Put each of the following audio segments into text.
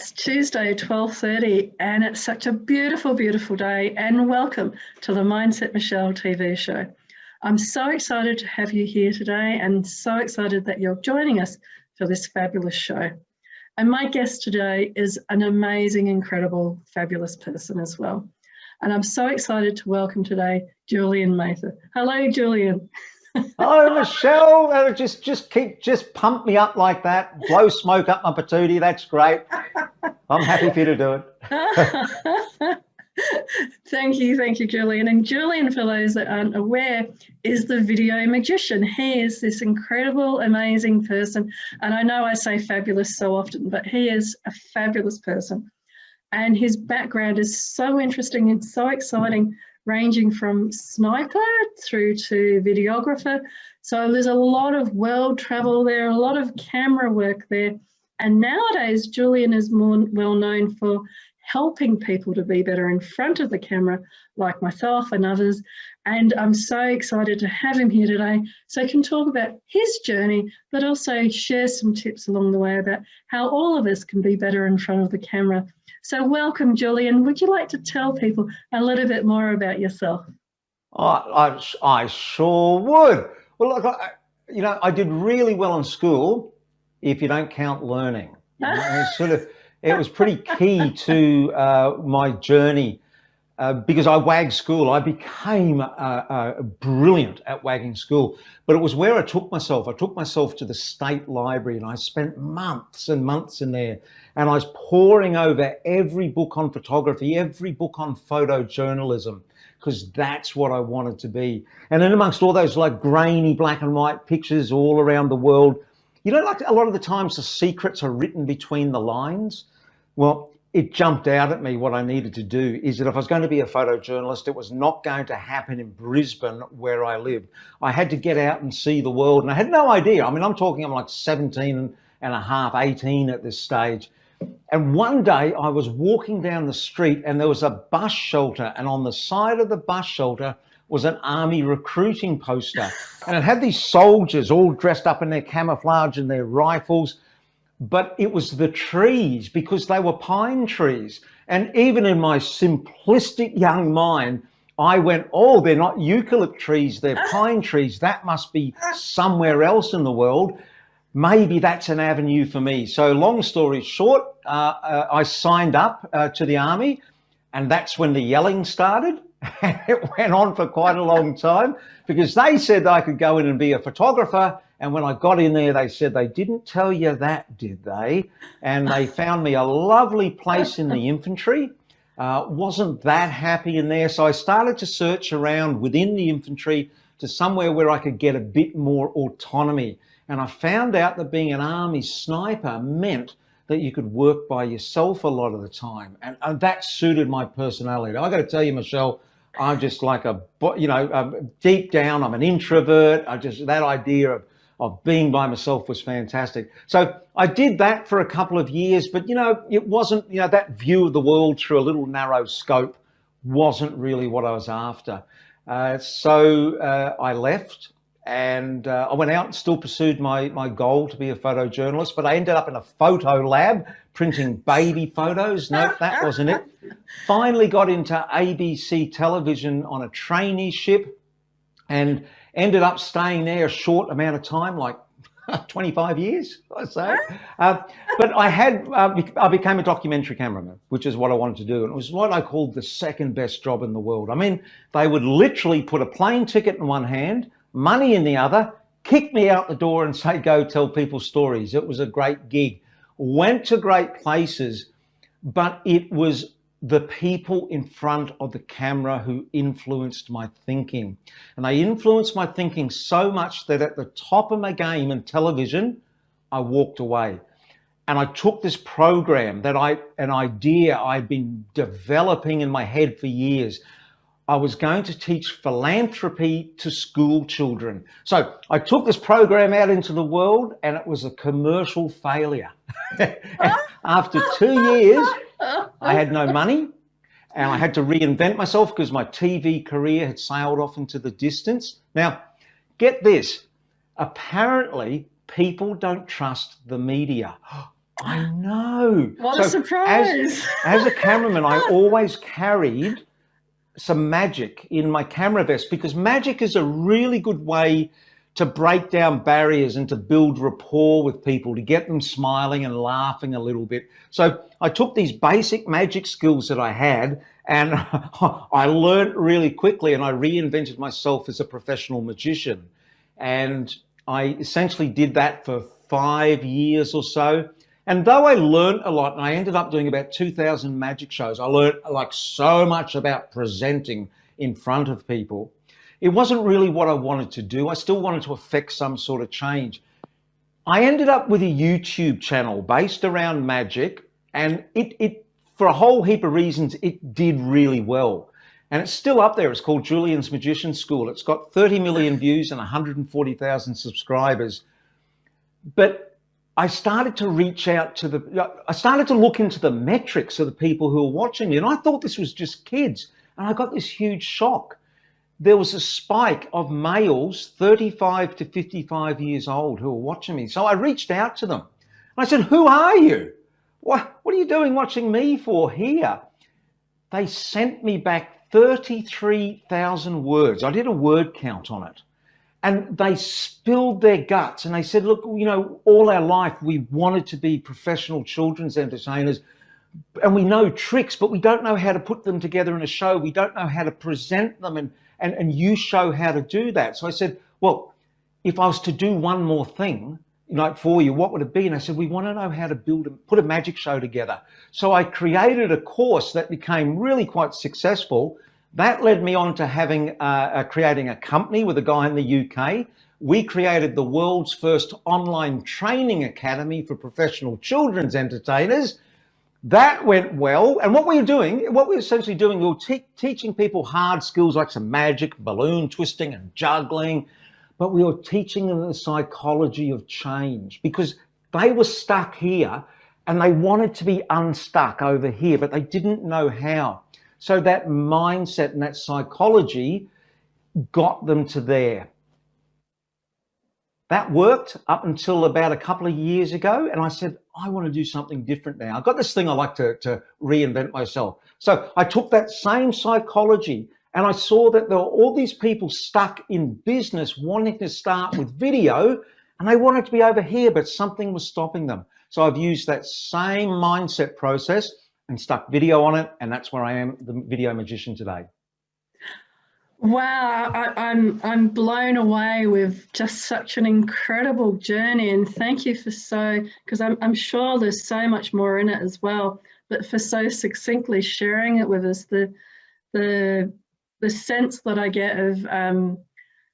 It's Tuesday, 12:30, and it's such a beautiful, beautiful day. And welcome to the Mindset Michelle TV show. I'm so excited to have you here today and so excited that you're joining us for this fabulous show. And my guest today is an amazing, incredible, fabulous person as well. And I'm so excited to welcome today Julian Mather. Hello, Julian. Hello, Michelle. Just pump me up like that. Blow smoke up my patootie. That's great. I'm happy for you to do it. Thank you, Julian. And Julian, for those that aren't aware, is the video magician. He is this incredible, amazing person. And I know I say fabulous so often, but he is a fabulous person. And his background is so interesting and so exciting, ranging from sniper through to videographer. So there's a lot of world travel there, a lot of camera work there. And nowadays, Julian is more well known for helping people to be better in front of the camera, like myself and others. And I'm so excited to have him here today so he can talk about his journey, but also share some tips along the way about how all of us can be better in front of the camera. So welcome, Julian. Would you like to tell people a little bit more about yourself? I sure would. Well, look, I did really well in school if you don't count learning. It was pretty key to my journey because I wagged school. I became brilliant at wagging school, but it was where I took myself. I took myself to the state library and I spent months and months in there. And I was poring over every book on photography, every book on photojournalism, because that's what I wanted to be. And then amongst all those like grainy black and white pictures all around the world, like a lot of the times the secrets are written between the lines. Well, it jumped out at me what I needed to do is that if I was going to be a photojournalist, it was not going to happen in Brisbane where I lived. I had to get out and see the world. And I had no idea. I mean, I'm like 17 and a half, 18 at this stage. And one day I was walking down the street and there was a bus shelter, and on the side of the bus shelter was an army recruiting poster. And it had these soldiers all dressed up in their camouflage and their rifles, but it was the trees because they were pine trees. And even in my simplistic young mind, I went, oh, they're not eucalypt trees, they're pine trees. That must be somewhere else in the world. Maybe that's an avenue for me. So long story short, I signed up to the army, and that's when the yelling started. It went on for quite a long time because they said I could go in and be a photographer. And when I got in there, they said, they didn't tell you that, did they? And they found me a lovely place in the infantry. Wasn't that happy in there. So I started to search around within the infantry to somewhere where I could get a bit more autonomy. And I found out that being an army sniper meant that you could work by yourself a lot of the time. And that suited my personality. I got to tell you, Michelle, I'm just like deep down, I'm an introvert. That idea of being by myself was fantastic. So I did that for a couple of years, but it wasn't, that view of the world through a little narrow scope wasn't really what I was after. So I left. And I went out and still pursued my goal to be a photojournalist, but I ended up in a photo lab printing baby photos. No, that wasn't it. Finally got into ABC television on a traineeship and ended up staying there a short amount of time, like 25 years, I say. But I became a documentary cameraman, which is what I wanted to do. And it was what I called the second best job in the world. I mean, they would literally put a plane ticket in one hand, money in the other, kick me out the door and say, go tell people stories. It was a great gig. Went to great places, but it was the people in front of the camera who influenced my thinking. And they influenced my thinking so much that at the top of my game in television, I walked away. And I took this program an idea I'd been developing in my head for years. I was going to teach philanthropy to school children. So I took this program out into the world and it was a commercial failure. After 2 years, I had no money and I had to reinvent myself because my TV career had sailed off into the distance. Now, get this. Apparently, people don't trust the media. I know. What a surprise. As a cameraman, I always carried some magic in my camera vest, because magic is a really good way to break down barriers and to build rapport with people, to get them smiling and laughing a little bit. So I took these basic magic skills that I had, and I learned really quickly, and I reinvented myself as a professional magician. And I essentially did that for 5 years or so. And though I learned a lot, and I ended up doing about 2,000 magic shows, I learned like so much about presenting in front of people. It wasn't really what I wanted to do. I still wanted to affect some sort of change. I ended up with a YouTube channel based around magic, and it for a whole heap of reasons, it did really well. And it's still up there. It's called Julian's Magician School. It's got 30 million views and 140,000 subscribers. But I started to reach out to I started to look into the metrics of the people who were watching me, and I thought this was just kids. And I got this huge shock. There was a spike of males 35 to 55 years old who were watching me. So I reached out to them. And I said, who are you? What are you doing watching me for here? They sent me back 33,000 words. I did a word count on it. And they spilled their guts, and they said, look, you know, all our life we wanted to be professional children's entertainers, and we know tricks, but we don't know how to put them together in a show. We don't know how to present them, and you show how to do that. So I said, well, if I was to do one more thing, you know, for you, what would it be? And I said, we want to know how to put a magic show together. So I created a course that became really quite successful. That led me on to creating a company with a guy in the UK. We created the world's first online training academy for professional children's entertainers. That went well. And what we were essentially doing, we were teaching people hard skills like some magic, balloon twisting and juggling, but we were teaching them the psychology of change, because they were stuck here and they wanted to be unstuck over here, but they didn't know how. So that mindset and that psychology got them to there. That worked up until about a couple of years ago. And I said, I want to do something different now. I've got this thing I like to reinvent myself. So I took that same psychology, and I saw that there were all these people stuck in business wanting to start with video, and they wanted to be over here, but something was stopping them. So I've used that same mindset process and stuck video on it, and that's where I am, the video magician today. Wow, I'm blown away with just such an incredible journey, and thank you for because I'm sure there's so much more in it as well, but for so succinctly sharing it with us, the sense that I get of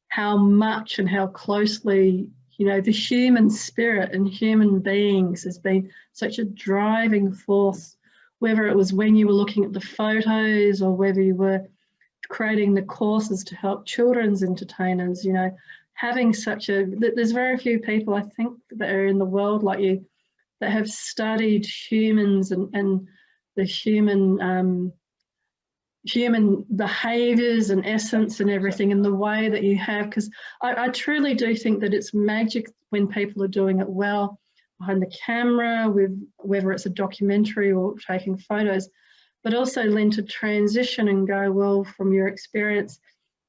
how much and how closely, you know, the human spirit and human beings has been such a driving force, whether it was when you were looking at the photos or whether you were creating the courses to help children's entertainers. You know, having there's very few people, I think, that are in the world like you that have studied humans and the human behaviors and essence and everything in the way that you have, because I truly do think that it's magic when people are doing it well behind the camera, with whether it's a documentary or taking photos, but also then to transition and go, well, from your experience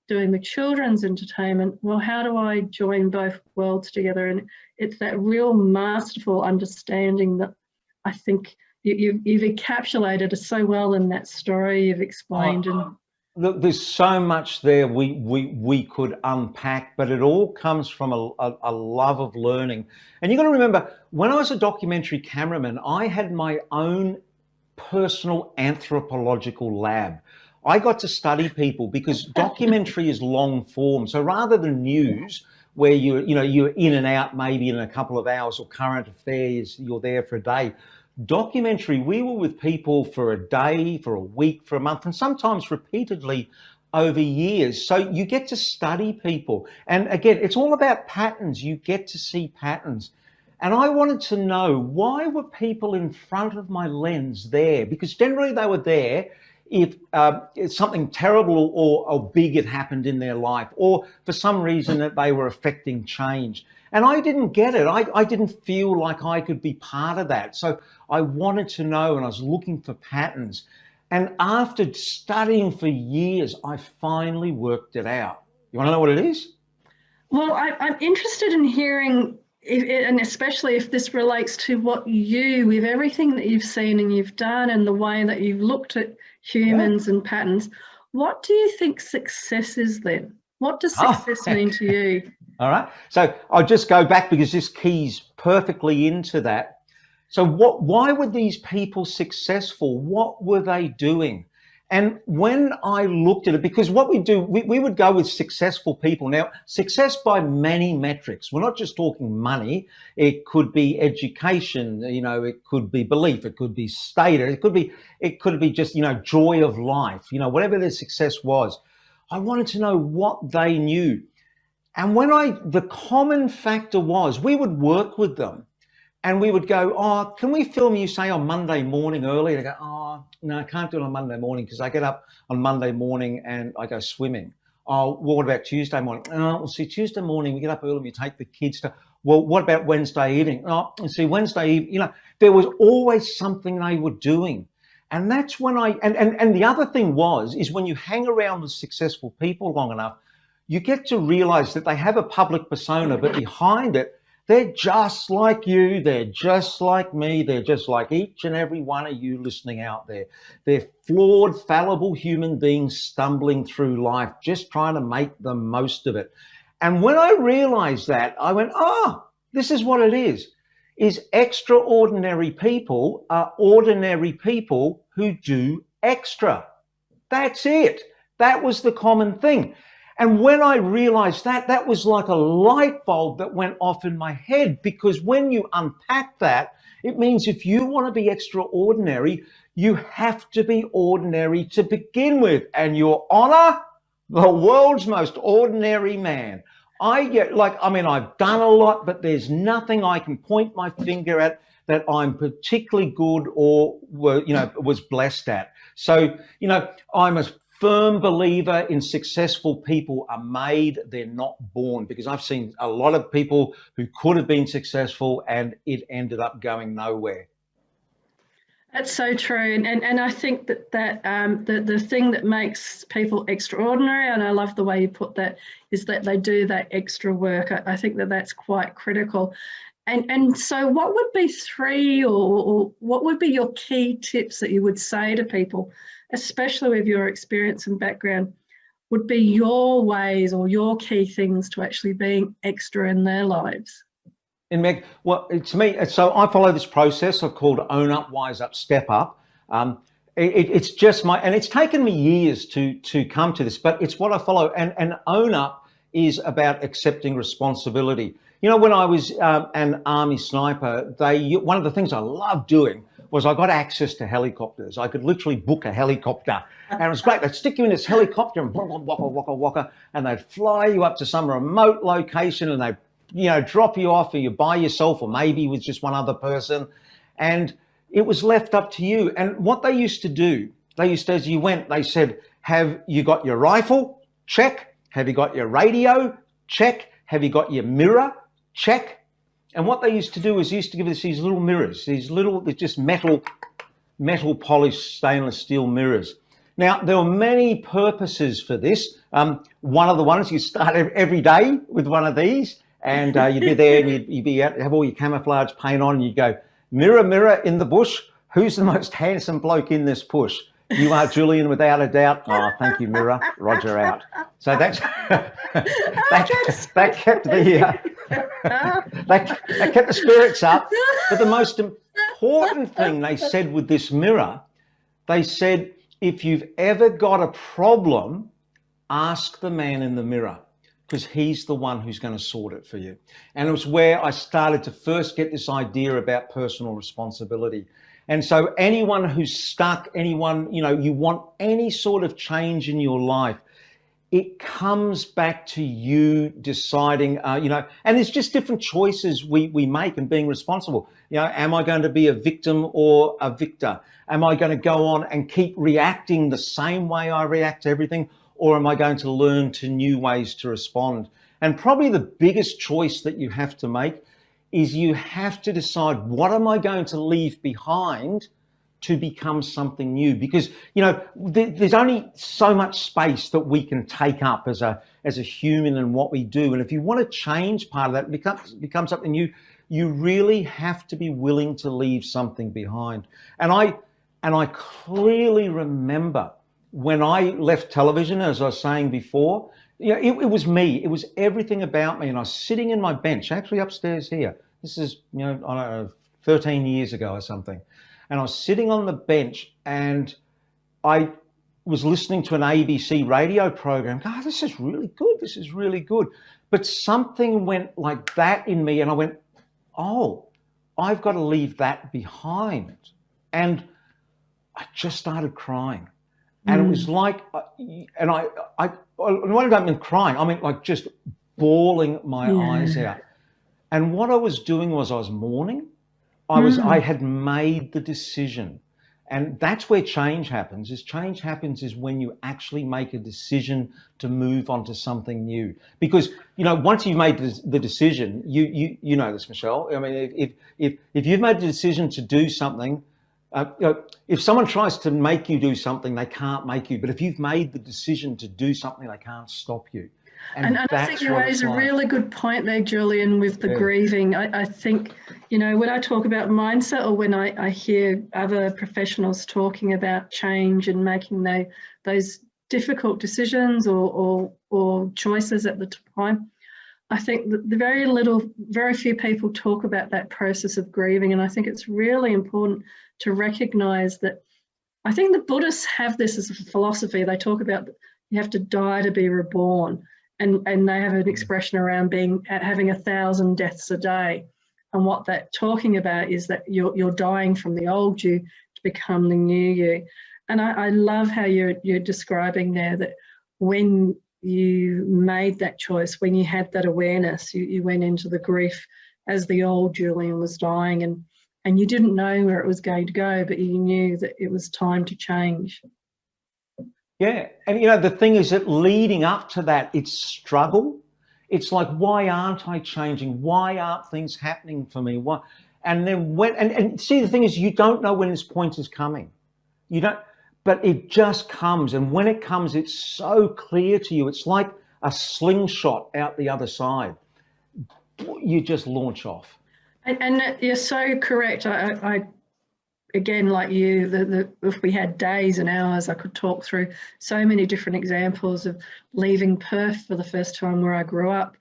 doing the children's entertainment, well, how do I join both worlds together? And it's that real masterful understanding that I think you've encapsulated so well in that story you've explained. Look, there's so much there we could unpack, but it all comes from a love of learning. And you've got to remember, when I was a documentary cameraman, I had my own personal anthropological lab. I got to study people, because documentary is long form. So rather than news, where you're in and out maybe in a couple of hours, or current affairs, you're there for a day. Documentary, we were with people for a day, for a week, for a month, and sometimes repeatedly over years. So you get to study people. And again, it's all about patterns. You get to see patterns. And I wanted to know, why were people in front of my lens there? Because generally they were there if something terrible or big had happened in their life, or for some reason that they were affecting change. And I didn't get it. I didn't feel like I could be part of that. So I wanted to know, and I was looking for patterns. And after studying for years, I finally worked it out. You want to know what it is? Well, I'm interested in hearing, and especially if this relates to what you, with everything that you've seen and you've done and the way that you've looked at humans and patterns, what do you think success is then? What does success mean to you? All right. So I'll just go back because this keys perfectly into that. So why were these people successful? What were they doing? And when I looked at it, because what we do, we would go with successful people. Now, success by many metrics. We're not just talking money. It could be education, it could be belief, it could be status, it could be just, joy of life, whatever their success was. I wanted to know what they knew. And the common factor was we would work with them. And we would go, oh, can we film you, say, on Monday morning early? They go, oh, no, I can't do it on Monday morning because I get up on Monday morning and I go swimming. Oh, well, what about Tuesday morning? Oh, well, see, Tuesday morning we get up early, we take the kids to, well, what about Wednesday evening? Oh, and see, Wednesday evening, there was always something they were doing. And that's when and the other thing is when you hang around with successful people long enough, you get to realize that they have a public persona, but behind it, they're just like you, they're just like me, they're just like each and every one of you listening out there. They're flawed, fallible human beings stumbling through life, just trying to make the most of it. And when I realized that, I went, this is what it is extraordinary people are ordinary people who do extra. That's it. That was the common thing. And when I realized that was like a light bulb that went off in my head, because when you unpack that, it means if you want to be extraordinary, you have to be ordinary to begin with. And your honor, the world's most ordinary man. I've done a lot, but there's nothing I can point my finger at that I'm particularly good or, was blessed at. So, I'm a firm believer in successful people are made, they're not born, because I've seen a lot of people who could have been successful and it ended up going nowhere. That's so true. And I think that the thing that makes people extraordinary, and I love the way you put that, is that they do that extra work. I think that that's quite critical. And so what would be three or what would be your key tips that you would say to people, especially with your experience and background, would be your ways or your key things to actually being extra in their lives? And Meg, well, to me, so I follow this process I've called Own Up, Wise Up, Step Up. It's just and it's taken me years to come to this, but it's what I follow. And Own Up is about accepting responsibility. When I was an Army sniper, one of the things I loved doing was I got access to helicopters. I could literally book a helicopter, and it was great. They'd stick you in this helicopter and waka, and they'd fly you up to some remote location, and they'd drop you off, or you by yourself, or maybe with just one other person, and it was left up to you. And what they used to do, as you went, they said, have you got your rifle? Check. Have you got your radio? Check. Have you got your mirror? Check. And what they used to do is give us these little mirrors, they're just metal polished stainless steel mirrors. Now, there were many purposes for this. One of the ones, you start every day with one of these, and you'd be there and you'd be out, have all your camouflage paint on, and you'd go, mirror, mirror in the bush, who's the most handsome bloke in this bush? You are Julian, without a doubt. Oh, thank you, mirror. Roger, out. So that kept the spirits up. But the most important thing they said with this mirror, they said, if you've ever got a problem, ask the man in the mirror, because he's the one who's going to sort it for you. And it was where I started to first get this idea about personal responsibility. And so anyone who's stuck, you want any sort of change in your life, it comes back to you deciding, and it's just different choices we make and being responsible. Am I going to be a victim or a victor? Am I going to go on and keep reacting the same way I react to everything? Or am I going to learn to new ways to respond? And probably the biggest choice that you have to make is you have to decide, what am I going to leave behind to become something new? Because, you know, there's only so much space that we can take up as a human in what we do. And if you want to change part of that, become something new, you really have to be willing to leave something behind. And I clearly remember when I left television, as I was saying before, you know, it was me. It was everything about me. And I was sitting in my bench, actually upstairs here. This is, you know, I don't know, 13 years ago or something. And I was sitting on the bench and I was listening to an ABC radio program. Oh, this is really good. This is really good. But something went like that in me, and I went, oh, I've got to leave that behind. And I just started crying. And it was like, and I don't mean crying, I mean like just bawling my eyes out. And what I was doing was I was mourning. I had made the decision. And that's where change happens. Change happens when you actually make a decision to move on to something new. Because, you know, once you've made the decision, you know this, Michele. I mean, if you've made the decision to do something, you know, if someone tries to make you do something, they can't make you. But if you've made the decision to do something, they can't stop you. And I think you raise a really good point there, Julian, with the grieving. I think, you know, when I talk about mindset, or when I hear other professionals talking about change and making those difficult decisions or choices at the time, I think that very few people talk about that process of grieving. And I think it's really important to recognize that. I think the Buddhists have this as a philosophy. They talk about you have to die to be reborn. And they have an expression around having 1,000 deaths a day. And what that's talking about is that you're dying from the old you to become the new you. And I love how you're describing there that when you made that choice, when you had that awareness, you went into the grief as the old Julian was dying, and you didn't know where it was going to go, but you knew that it was time to change. Yeah, and you know, the thing is that leading up to that, it's struggle. It's like, why aren't I changing? Why aren't things happening for me? Why? And then and see, the thing is, you don't know when this point is coming. You don't, but it just comes. And when it comes, it's so clear to you. It's like a slingshot out the other side. You just launch off. And you're so correct. I again, like you, if we had days and hours, I could talk through so many different examples of leaving Perth for the first time where I grew up,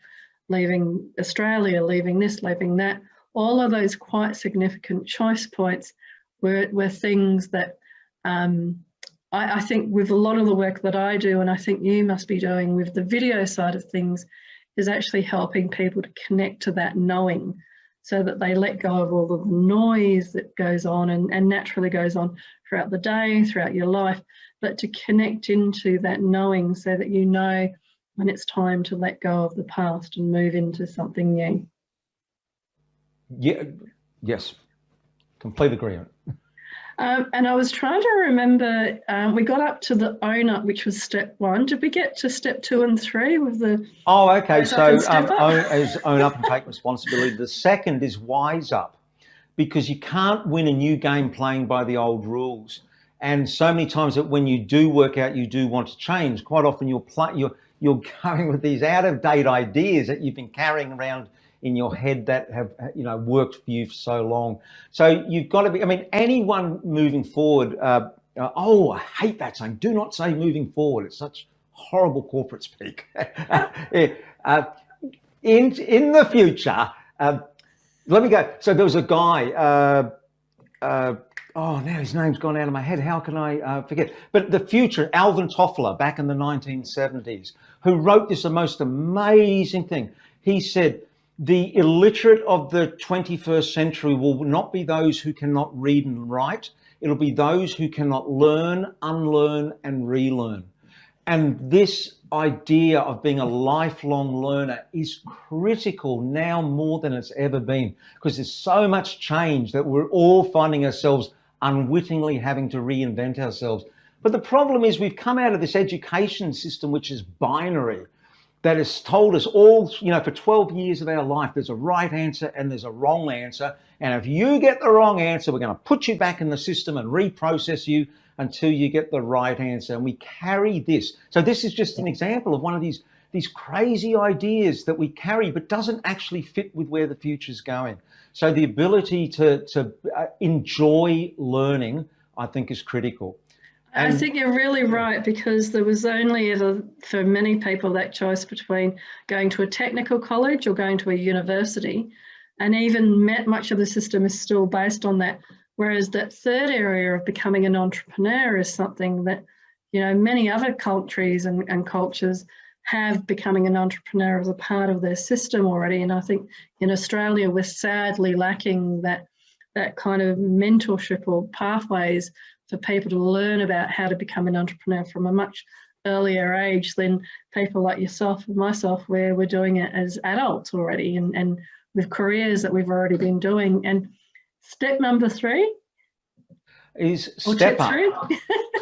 leaving Australia, leaving this, leaving that. All of those quite significant choice points were things that I think with a lot of the work that I do, and I think you must be doing with the video side of things, is actually helping people to connect to that knowing, so that they let go of all of the noise that goes on and naturally goes on throughout the day, throughout your life, but to connect into that knowing so that you know when it's time to let go of the past and move into something new. Yeah, yes, complete agreement. And I was trying to remember, we got up to the own up, which was step 1. Did we get to step 2 and 3 with the... Oh, okay. So own up and take responsibility. The second is wise up, because you can't win a new game playing by the old rules. And so many times that when you do work out, you do want to change. Quite often you're going with these out of date ideas that you've been carrying around in your head that have, you know, worked for you for so long. So you've got to be, I mean, anyone moving forward, oh, I hate that saying, do not say moving forward. It's such horrible corporate speak. In the future, let me go. So there was a guy, oh, now his name's gone out of my head. How can I forget? But the future, Alvin Toffler, back in the 1970s, who wrote this the most amazing thing. He said, the illiterate of the 21st century will not be those who cannot read and write. It'll be those who cannot learn, unlearn, and relearn. And this idea of being a lifelong learner is critical now more than it's ever been, because there's so much change that we're all finding ourselves unwittingly having to reinvent ourselves. But the problem is we've come out of this education system, which is binary. that has told us all, you know, for 12 years of our life, there's a right answer and there's a wrong answer. And if you get the wrong answer, we're going to put you back in the system and reprocess you until you get the right answer. And we carry this. So this is just an example of one of these crazy ideas that we carry, but doesn't actually fit with where the future's going. So the ability to enjoy learning, I think, is critical. I think you're really right, because there was only ever, for many people, that choice between going to a technical college or going to a university. And even much of the system is still based on that. Whereas that third area of becoming an entrepreneur is something that, you know, many other countries and cultures have becoming an entrepreneur as a part of their system already. And I think in Australia, we're sadly lacking that kind of mentorship or pathways for people to learn about how to become an entrepreneur from a much earlier age than people like yourself and myself, where we're doing it as adults already and with careers that we've already been doing. And step number 3 is step up.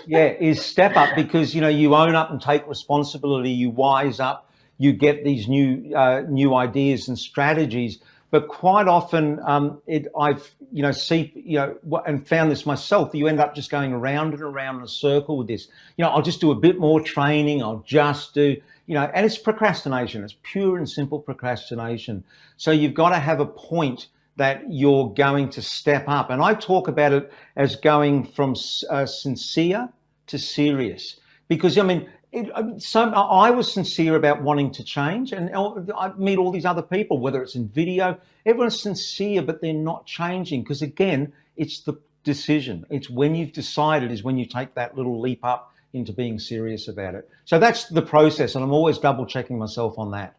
Yeah, is step up, because, you know, you own up and take responsibility, you wise up, you get these new ideas and strategies. But quite often, I've, you know, and found this myself, that you end up just going around and around in a circle with this. You know, I'll just do a bit more training, I'll just do, you know, and it's procrastination. It's pure and simple procrastination. So you've got to have a point that you're going to step up. And I talk about it as going from sincere to serious, because, I mean, I was sincere about wanting to change, and I meet all these other people, whether it's in video, everyone's sincere, but they're not changing, because, again, it's the decision. It's when you've decided is when you take that little leap up into being serious about it. So that's the process, and I'm always double checking myself on that.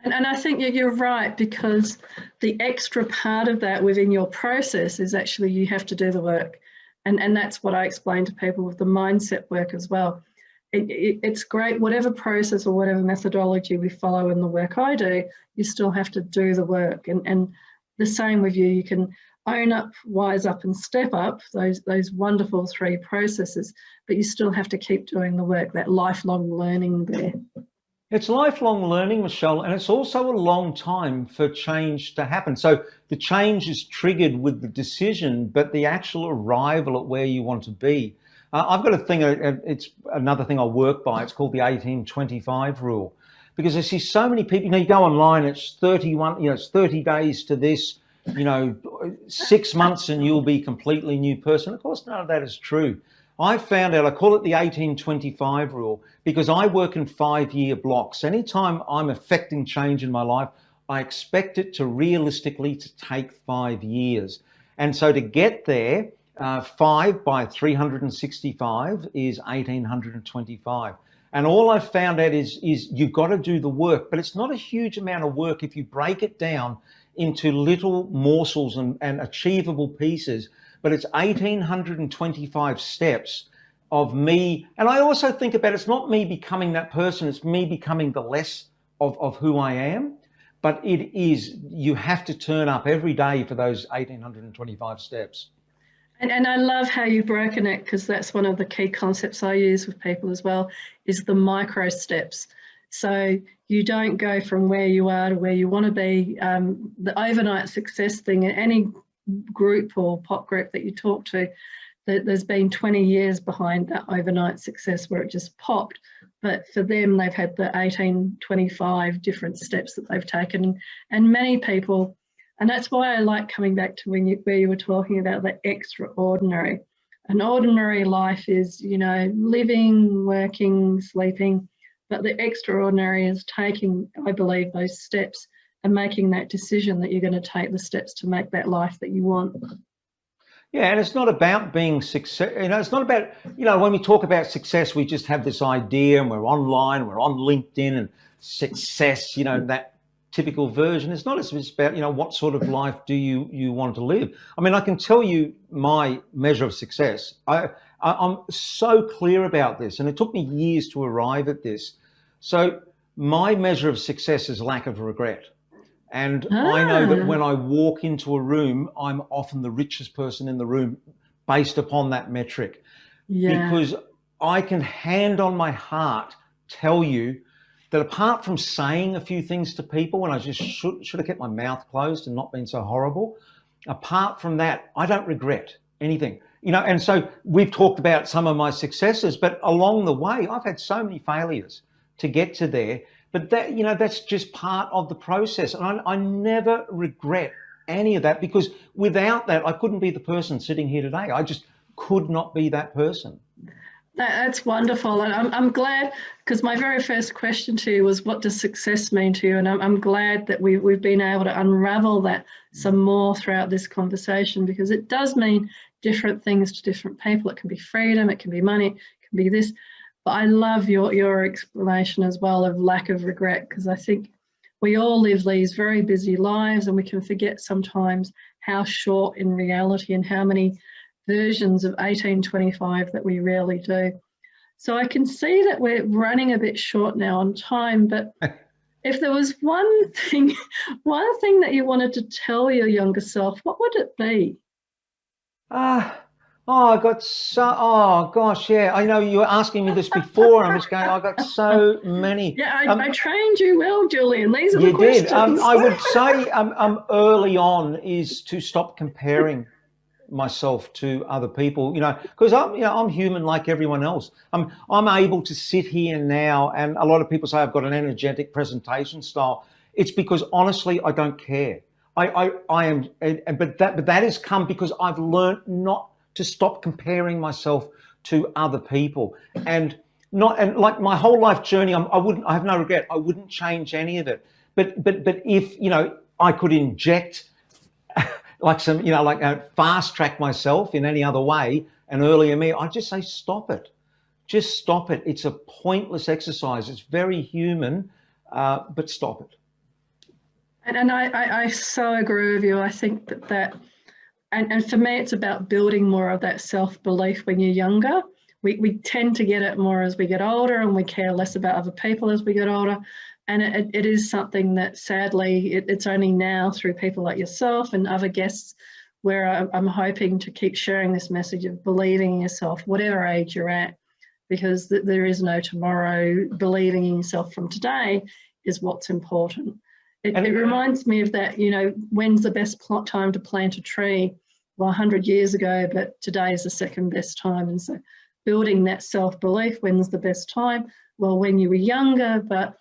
And I think you're right, because the extra part of that within your process is actually you have to do the work. And that's what I explain to people with the mindset work as well. It's great, whatever process or whatever methodology we follow in the work I do, you still have to do the work. And the same with you, you can own up, wise up and step up, those wonderful 3 processes, but you still have to keep doing the work, that lifelong learning there. It's lifelong learning, Michelle, and it's also a long time for change to happen. So the change is triggered with the decision, but the actual arrival at where you want to be. I've got a thing, it's another thing I work by. It's called the 18-25 rule, because I see so many people, you know, you go online, it's 31, you know, it's 30 days to this, you know, 6 months and you'll be a completely new person. Of course, none of that is true. I found out, I call it the 18-25 rule, because I work in 5-year blocks. Anytime I'm affecting change in my life, I expect it to realistically to take 5 years. And so to get there, 5 by 365 is 1825. And all I've found out is you've got to do the work, but it's not a huge amount of work if you break it down into little morsels and achievable pieces. But it's 1825 steps of me. And I also think about it's not me becoming that person, it's me becoming the less of who I am. But it is, you have to turn up every day for those 1825 steps. And I love how you've broken it, because that's one of the key concepts I use with people as well, is the micro steps. So you don't go from where you are to where you want to be. The overnight success thing, any group or pop group that you talk to, there's been 20 years behind that overnight success where it just popped. But for them, they've had the 18-25 different steps that they've taken. And many people, and that's why I like coming back to where you were talking about the extraordinary. An ordinary life is, you know, living, working, sleeping, but the extraordinary is taking, I believe, those steps and making that decision that you're going to take the steps to make that life that you want. Yeah, and it's not about being success. You know, it's not about, you know, when we talk about success, we just have this idea and we're online, we're on LinkedIn and success, you know, that typical version. It's not, it's about, you know, what sort of life do you want to live? I mean, I can tell you my measure of success. I'm so clear about this, and it took me years to arrive at this. So my measure of success is lack of regret. And I know that when I walk into a room, I'm often the richest person in the room based upon that metric. Yeah. Because I can hand on my heart tell you that apart from saying a few things to people when I just should have kept my mouth closed and not been so horrible, apart from that, I don't regret anything. You know, and so we've talked about some of my successes, but along the way, I've had so many failures to get to there. But that, you know, that's just part of the process. And I never regret any of that, because without that, I couldn't be the person sitting here today. I just could not be that person. That's wonderful. And I'm glad, because my very first question to you was, what does success mean to you? And I'm glad that we've been able to unravel that some more throughout this conversation, because it does mean different things to different people. It can be freedom, it can be money, it can be this. But I love your explanation as well of lack of regret, because I think we all live these very busy lives and we can forget sometimes how short in reality and how many versions of 1825 that we rarely do. So I can see that we're running a bit short now on time, but if there was one thing that you wanted to tell your younger self, what would it be? I got so, oh gosh, yeah. I know you were asking me this before. I'm just going, I got so many. Yeah, I trained you well, Julian. These are the you did. questions. I would say early on is to stop comparing myself to other people, you know, because I'm human like everyone else. I'm able to sit here now, and a lot of people say I've got an energetic presentation style. It's because honestly, I don't care. I am, but that has come because I've learned not to stop comparing myself to other people, and like my whole life journey, I have no regret. I wouldn't change any of it. But if, you know, I could inject like some, you know, like fast track myself in any other way, and earlier me, I'd just say, stop it. Just stop it. It's a pointless exercise. It's very human, but stop it. And I so agree with you. I think that and for me, it's about building more of that self-belief when you're younger. We tend to get it more as we get older, and we care less about other people as we get older. And it is something that sadly, it's only now through people like yourself and other guests where I'm hoping to keep sharing this message of believing in yourself, whatever age you're at, because there is no tomorrow. Believing in yourself from today is what's important. It reminds me of that, you know, when's the best time to plant a tree? Well, 100 years ago, but today is the second best time. And so building that self-belief, when's the best time? Well, when you were younger, but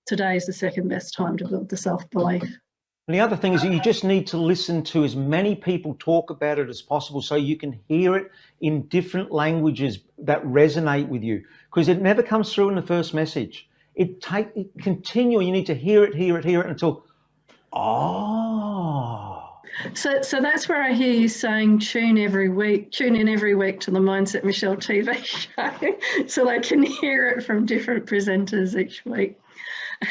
today is the second best time to build the self-belief. And the other thing is that you just need to listen to as many people talk about it as possible, so you can hear it in different languages that resonate with you, because it never comes through in the first message. It continue. You need to hear it until, oh. So that's where I hear you saying tune in every week to the Mindset Michele TV show, so they can hear it from different presenters each week.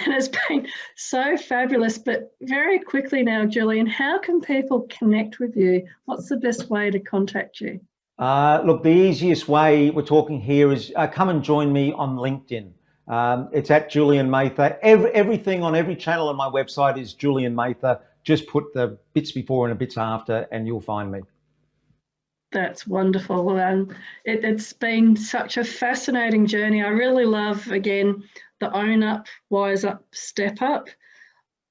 And it's been so fabulous. But very quickly now, Julian, how can people connect with you? What's the best way to contact you? Look, the easiest way we're talking here is come and join me on LinkedIn. It's at Julian Mather. Everything on every channel on my website is Julian Mather. Just put the bits before and the bits after, and you'll find me. That's wonderful. It's been such a fascinating journey. I really love, again, the own up, wise up, step up,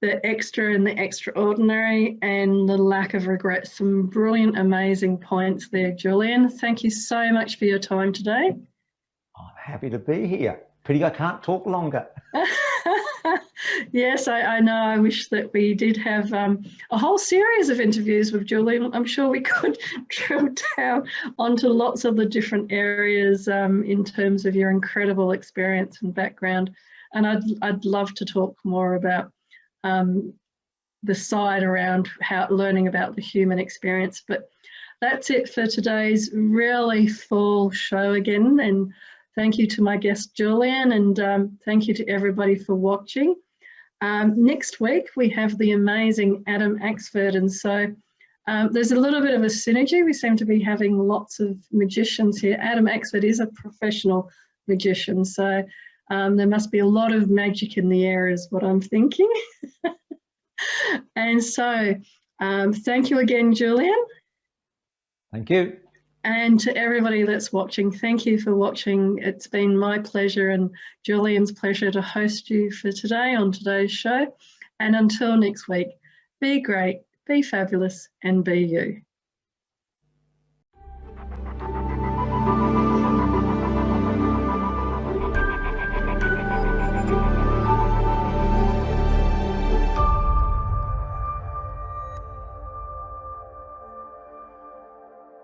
the extra and the extraordinary, and the lack of regret. Some brilliant, amazing points there, Julian. Thank you so much for your time today. I'm happy to be here. Pity I can't talk longer. Yes, I know. I wish that we did have a whole series of interviews with Julian. I'm sure we could drill down onto lots of the different areas in terms of your incredible experience and background. And I'd love to talk more about the side around learning about the human experience. But that's it for today's really full show again. And thank you to my guest, Julian, and thank you to everybody for watching. Next week, we have the amazing Adam Axford, and so there's a little bit of a synergy. We seem to be having lots of magicians here. Adam Axford is a professional magician, so there must be a lot of magic in the air is what I'm thinking. And so thank you again, Julian. Thank you. And to everybody that's watching, thank you for watching. It's been my pleasure and Julian's pleasure to host you for today on today's show. And until next week, be great, be fabulous, and be you.